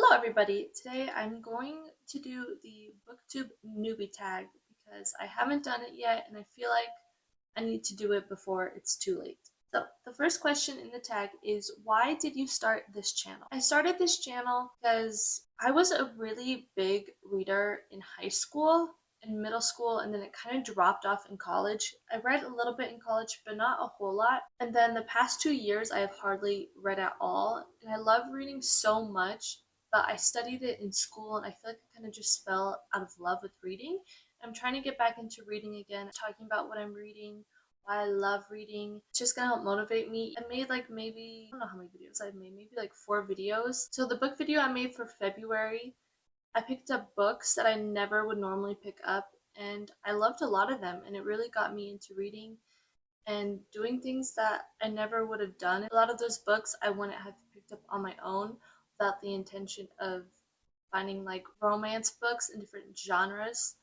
Hello everybody! Today I'm going to do the booktube newbie tag because I haven't done it yet and I feel like I need to do it before it's too late. So the first question in the tag is, why did you start this channel? I started this channel because I was a really big reader in high school and middle school, and then it kind of dropped off in college. I read a little bit in college, but not a whole lot. And then the past 2 years I have hardly read at all, and I love reading so much, but I studied it in school and I feel like I kind of just fell out of love with reading. I'm trying to get back into reading again, talking about what I'm reading, why I love reading. It's just gonna help motivate me. I made like maybe, I don't know how many videos I've made, maybe like 4 videos. So the book video I made for February, I picked up books that I never would normally pick up, and I loved a lot of them, and it really got me into reading and doing things that I never would have done. A lot of those books I wouldn't have picked up on my own without the intention of finding like romance books in different genres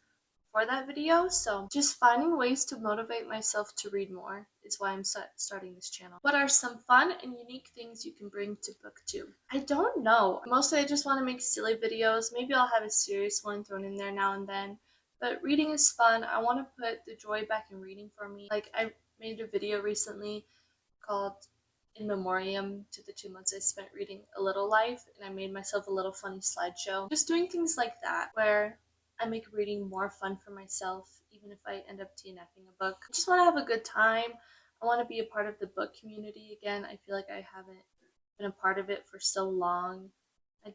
for that video. So just finding ways to motivate myself to read more is why I'm starting this channel. What are some fun and unique things you can bring to booktube? I don't know. Mostly I just want to make silly videos. Maybe I'll have a serious one thrown in there now and then. But reading is fun. I want to put the joy back in reading for me. Like I made a video recently called In Memoriam to the 2 months I spent reading A Little Life, and I made myself a little funny slideshow. Just doing things like that where I make reading more fun for myself, even if I end up TNFing a book. I just want to have a good time. I want to be a part of the book community again. I feel like I haven't been a part of it for so long. I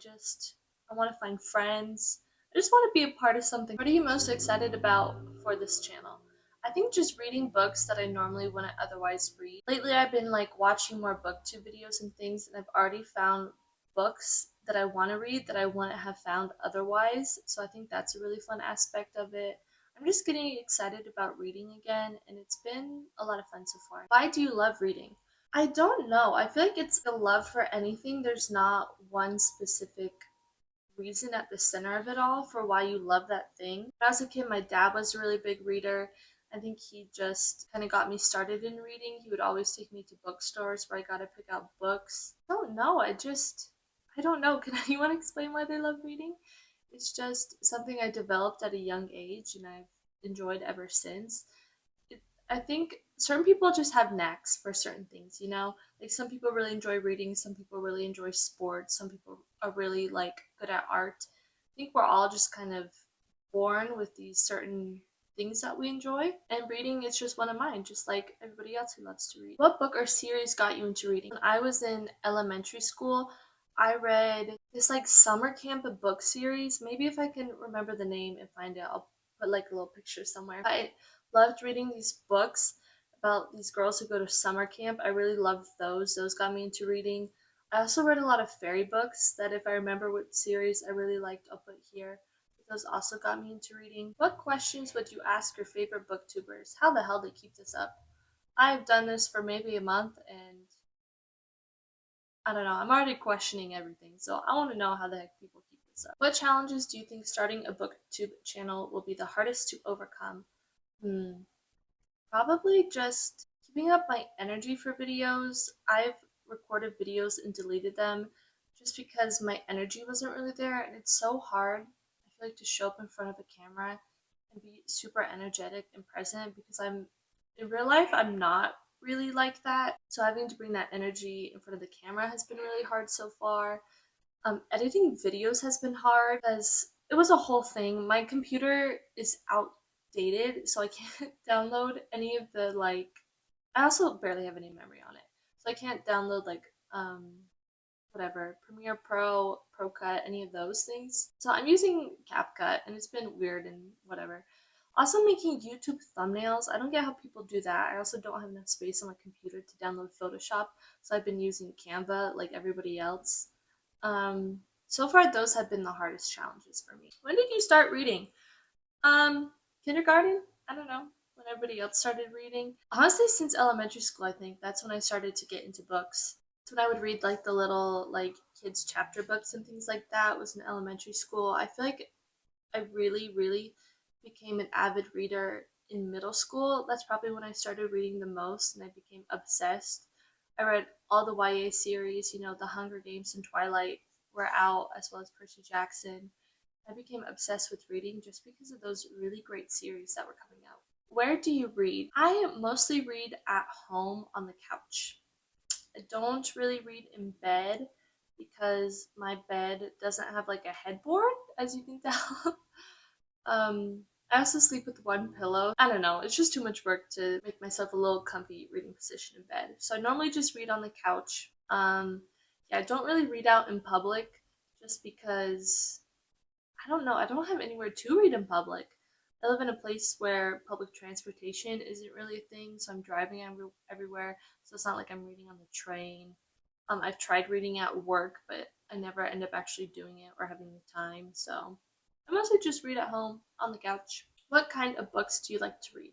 want to find friends. I just want to be a part of something. What are you most excited about for this channel? I think just reading books that I normally wouldn't otherwise read. Lately I've been like watching more booktube videos and things, and I've already found books that I want to read that I wouldn't have found otherwise. So I think that's a really fun aspect of it. I'm just getting excited about reading again, and it's been a lot of fun so far. Why do you love reading? I don't know. I feel like it's a love for anything. There's not one specific reason at the center of it all for why you love that thing. When I was a kid, my dad was a really big reader. I think he just kind of got me started in reading. He would always take me to bookstores where I got to pick out books. I don't know. I don't know. Can anyone explain why they love reading? It's just something I developed at a young age and I've enjoyed ever since. I think certain people just have knacks for certain things, you know? Like some people really enjoy reading, some people really enjoy sports, some people are really like good at art. I think we're all just kind of born with these certain things that we enjoy, and reading is just one of mine, just like everybody else who loves to read. What book or series got you into reading? When I was in elementary school, I read this like summer camp book series. Maybe if I can remember the name and find it, I'll put like a little picture somewhere. I loved reading these books about these girls who go to summer camp. I really loved those. Those got me into reading. I also read a lot of fairy books that if I remember what series I really liked, I'll put here. Those also got me into reading. What questions would you ask your favorite booktubers? How the hell they keep this up? I've done this for maybe a month and I don't know, I'm already questioning everything, so I want to know how the heck people keep this up. What challenges do you think starting a booktube channel will be the hardest to overcome? Probably just keeping up my energy for videos. I've recorded videos and deleted them just because my energy wasn't really there, and it's so hard, I feel like, to show up in front of a camera and be super energetic and present because in real life, I'm not really like that. So having to bring that energy in front of the camera has been really hard so far. Editing videos has been hard because it was a whole thing. My computer is outdated, so I can't download any of the like. I also barely have any memory on it, so I can't download like whatever Premiere Pro, ProCut, any of those things. So I'm using CapCut, and it's been weird and whatever. Also making YouTube thumbnails. I don't get how people do that. I also don't have enough space on my computer to download Photoshop, so I've been using Canva like everybody else. So far those have been the hardest challenges for me. When did you start reading? Kindergarten? I don't know. When everybody else started reading. Honestly, since elementary school, I think that's when I started to get into books. That's when I would read like the little like kids chapter books and things like that. Was in elementary school. I feel like I really became an avid reader in middle school. That's probably when I started reading the most and I became obsessed. I read all the YA series, you know, The Hunger Games and Twilight, were out, as well as Percy Jackson, I became obsessed with reading just because of those really great series that were coming out. Where do you read? I mostly read at home on the couch. I don't really read in bed because my bed doesn't have like a headboard, as you can tell. I also sleep with one pillow. I don't know, it's just too much work to make myself a little comfy reading position in bed. So I normally just read on the couch. Yeah, I don't really read out in public just because I don't know, I don't have anywhere to read in public. I live in a place where public transportation isn't really a thing, so I'm driving everywhere. So it's not like I'm reading on the train. I've tried reading at work, but I never end up actually doing it or having the time. So I mostly just read at home on the couch. What kind of books do you like to read?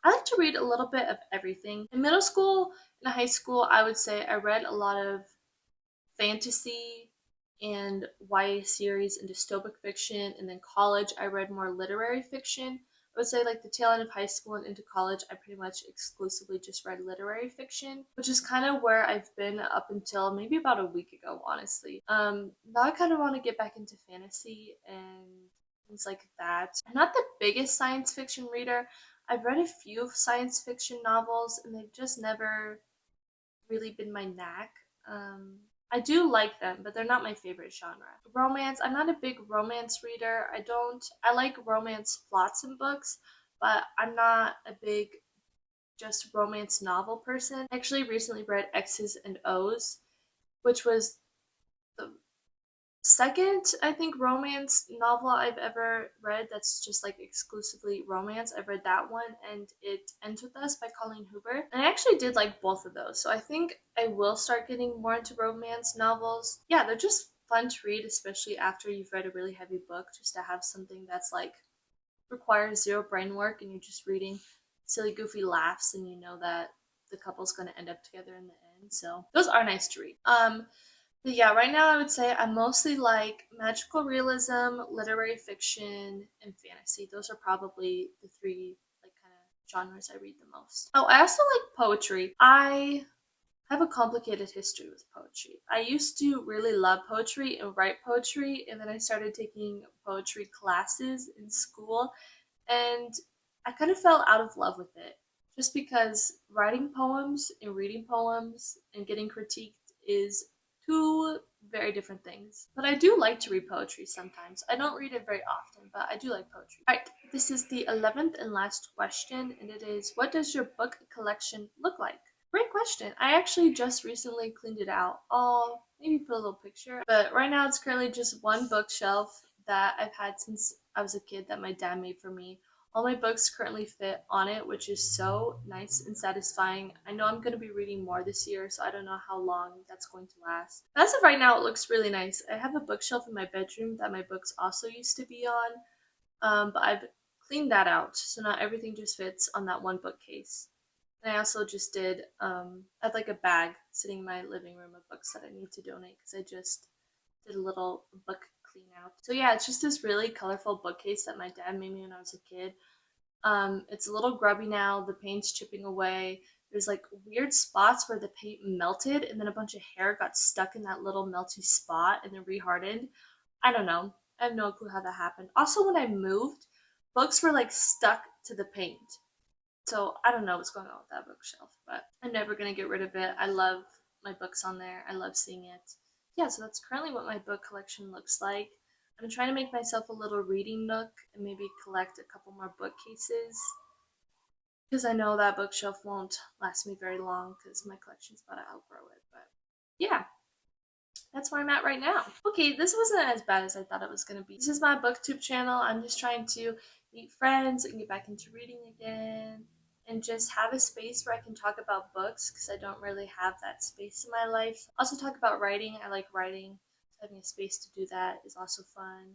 I like to read a little bit of everything. In middle school and high school, I would say I read a lot of fantasy and YA series and dystopic fiction. And then college, I read more literary fiction. I would say like the tail end of high school and into college, I pretty much exclusively just read literary fiction, which is kind of where I've been up until maybe about a week ago, honestly. Now I kind of want to get back into fantasy and things like that. I'm not the biggest science fiction reader. I've read a few science fiction novels, and they've just never really been my knack. I do like them, but they're not my favorite genre. Romance, I'm not a big romance reader. I like romance plots in books, but I'm not a big just romance novel person. I actually recently read X's and O's, which was the second, I think, romance novel I've ever read that's just like exclusively romance. I've read that one, and It Ends With Us by Colleen Hoover. And I actually did like both of those. So I think I will start getting more into romance novels. Yeah, they're just fun to read, especially after you've read a really heavy book, just to have something that's like requires zero brain work and you're just reading silly, goofy laughs, and you know that the couple's going to end up together in the end. So those are nice to read. But yeah, right now I would say I mostly like magical realism, literary fiction, and fantasy. Those are probably the three like kind of genres I read the most. Oh, I also like poetry. I have a complicated history with poetry. I used to really love poetry and write poetry, and then I started taking poetry classes in school, and I kind of fell out of love with it just because writing poems and reading poems and getting critiqued is two very different things. But I do like to read poetry sometimes. I don't read it very often, but I do like poetry. Alright, this is the 11th and last question, and it is, what does your book collection look like? Great question. I actually just recently cleaned it out. I'll maybe put a little picture. But right now it's currently just one bookshelf that I've had since I was a kid that my dad made for me. All my books currently fit on it, which is so nice and satisfying. I know I'm going to be reading more this year, so I don't know how long that's going to last. But as of right now, it looks really nice. I have a bookshelf in my bedroom that my books also used to be on, but I've cleaned that out, so now everything just fits on that one bookcase. And I also just did, I have like a bag sitting in my living room of books that I need to donate because I just did a little book clean out. So yeah, it's just this really colorful bookcase that my dad made me when I was a kid. It's a little grubby now, the paint's chipping away. There's like weird spots where the paint melted and then a bunch of hair got stuck in that little melty spot and then rehardened. I don't know. I have no clue how that happened. Also, when I moved, books were like stuck to the paint. So I don't know what's going on with that bookshelf, but I'm never gonna get rid of it. I love my books on there. I love seeing it. Yeah, so that's currently what my book collection looks like. I'm trying to make myself a little reading nook and maybe collect a couple more bookcases because I know that bookshelf won't last me very long because my collection's about to outgrow it. But yeah, that's where I'm at right now. Okay, this wasn't as bad as I thought it was going to be. This is my booktube channel. I'm just trying to meet friends and get back into reading again and just have a space where I can talk about books because I don't really have that space in my life. Also talk about writing. I like writing. So having a space to do that is also fun.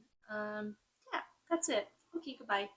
Yeah, that's it. Okay, goodbye.